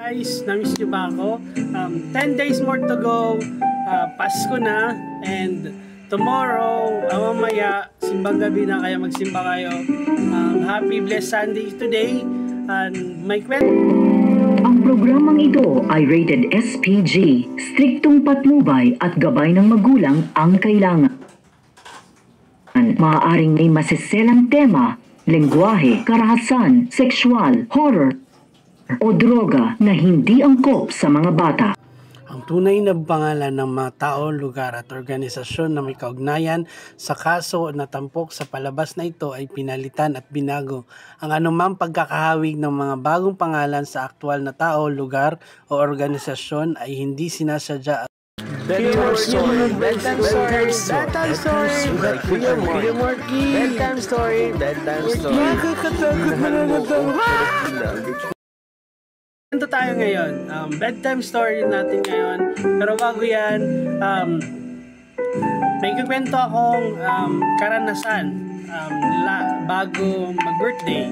Guys, na-miss nyo ba ako? 10 days more to go. Pasko na. And tomorrow, mamaya, simbang gabi na, kaya magsimba kayo. Happy Blessed Sunday today. And may kwento. Ang programang ito ay rated SPG. Striktong patnubay at gabay ng magulang ang kailangan. Maaaring may masiselang tema, lengguwahe, karahasan, sexual, horror, o droga na hindi angkop sa mga bata. Ang tunay na pangalan ng mga tao, lugar at organisasyon na may kaugnayan sa kaso na tampok sa palabas na ito ay pinalitan at binago. Ang anumang pagkakahawig ng mga bagong pangalan sa aktwal na tao, lugar o organisasyon ay hindi sinasadya. Bedtime story, bedtime story, bedtime story, Kuya Marky, bedtime story, bedtime story. Nakakatakot na nakatawa. Ito tayo ngayon, bedtime story natin ngayon. Pero bago yan, may kikwento akong karanasan bago mag-birthday.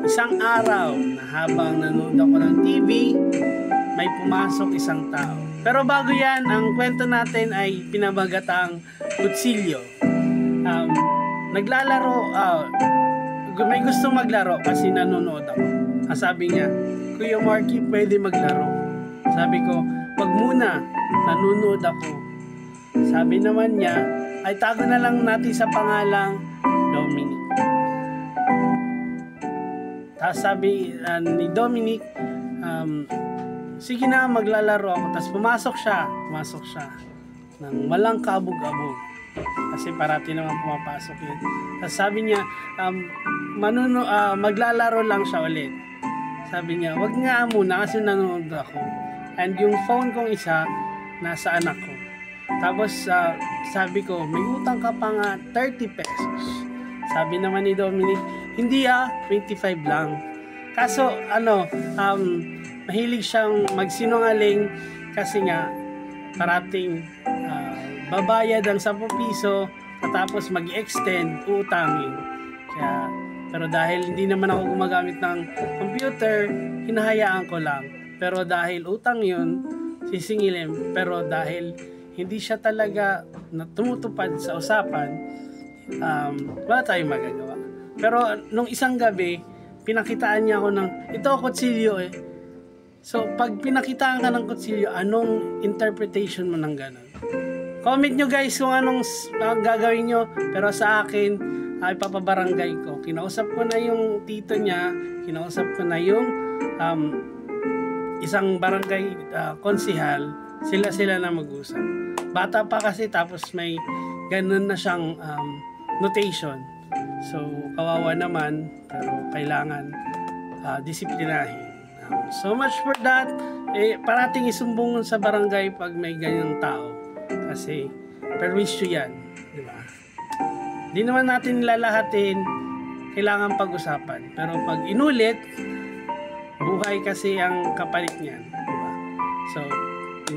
Isang araw na habang nanonood ako ng TV, may pumasok isang tao. Pero bago yan, ang kwento natin ay pinamagatang kutsilyo. Naglalaro, may gusto maglaro kasi nanonood ako. Ang sabi niya, Kuya Marky, pwede maglaro. Sabi ko, wag muna, nanonood ako. Sabi naman niya, ay tago na lang natin sa pangalang Dominic. Tapos sabi ni Dominic, sige na, maglalaro ako. Tapos pumasok siya ng walang kabog-abog. Kasi parati naman pumapasok yun. Tapos sabi niya, maglalaro lang siya ulit. Sabi niya, wag nga muna kasi nanonood ako. And yung phone kong isa, nasa anak ko. Tapos sabi ko, may utang ka pa nga 30 pesos. Sabi naman ni Dominic, hindi 25 lang. Kaso, mahilig siyang magsinungaling kasi nga, parating babayad ang 10 piso tapos mag-extend, utangin. Kaya, pero dahil hindi naman ako gumagamit ng computer, hinahayaan ko lang. Pero dahil utang yun, sisingilin. Pero dahil hindi siya talaga tumutupad sa usapan, wala tayong magagawa. Pero nung isang gabi, pinakitaan niya ako ng, ito kutsilyo eh. So, pag pinakitaan ka ng kutsilyo, anong interpretation mo ng ganun? Comment nyo guys kung anong gagawin nyo. Pero sa akin, ay papabarangay ko. Kinausap ko na yung tito niya, kinausap ko na yung isang barangay konsihal, sila na mag-usap. Bata pa kasi tapos may ganun na siyang notation. So, kawawa naman, pero kailangan disiplinahin. So much for that. Parating isumbong sa barangay pag may ganyang tao. Kasi, perwisyo yan. Diba? Di naman natin lalahatin, kailangan pag-usapan. Pero pag inulit, buhay kasi ang kapalit niyan. Diba? So,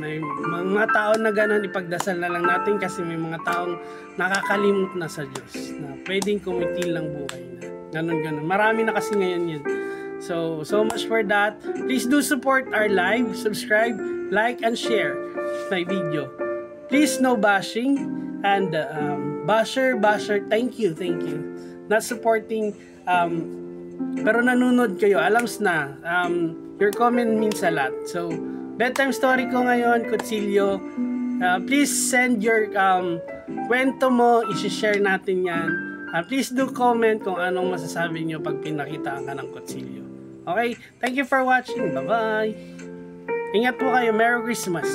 may mga tao na ganun, ipagdasal na lang natin kasi may mga taong nakakalimot na sa Diyos na pwedeng kumitil ng buhay na. Ganun. Marami na kasi ngayon yun. So much for that. Please do support our live, subscribe, like, and share my video. Please no bashing and basher, thank you. Not supporting, pero nanonood kayo, alams na. Your comment means a lot. So, bedtime story ko ngayon, kutsilyo. Please send your kwento mo, isi-share natin yan. Please do comment kung anong masasabi nyo pag pinakitaan ka ng kutsilyo. Okay? Thank you for watching. Bye-bye! Ingat po kayo. Merry Christmas!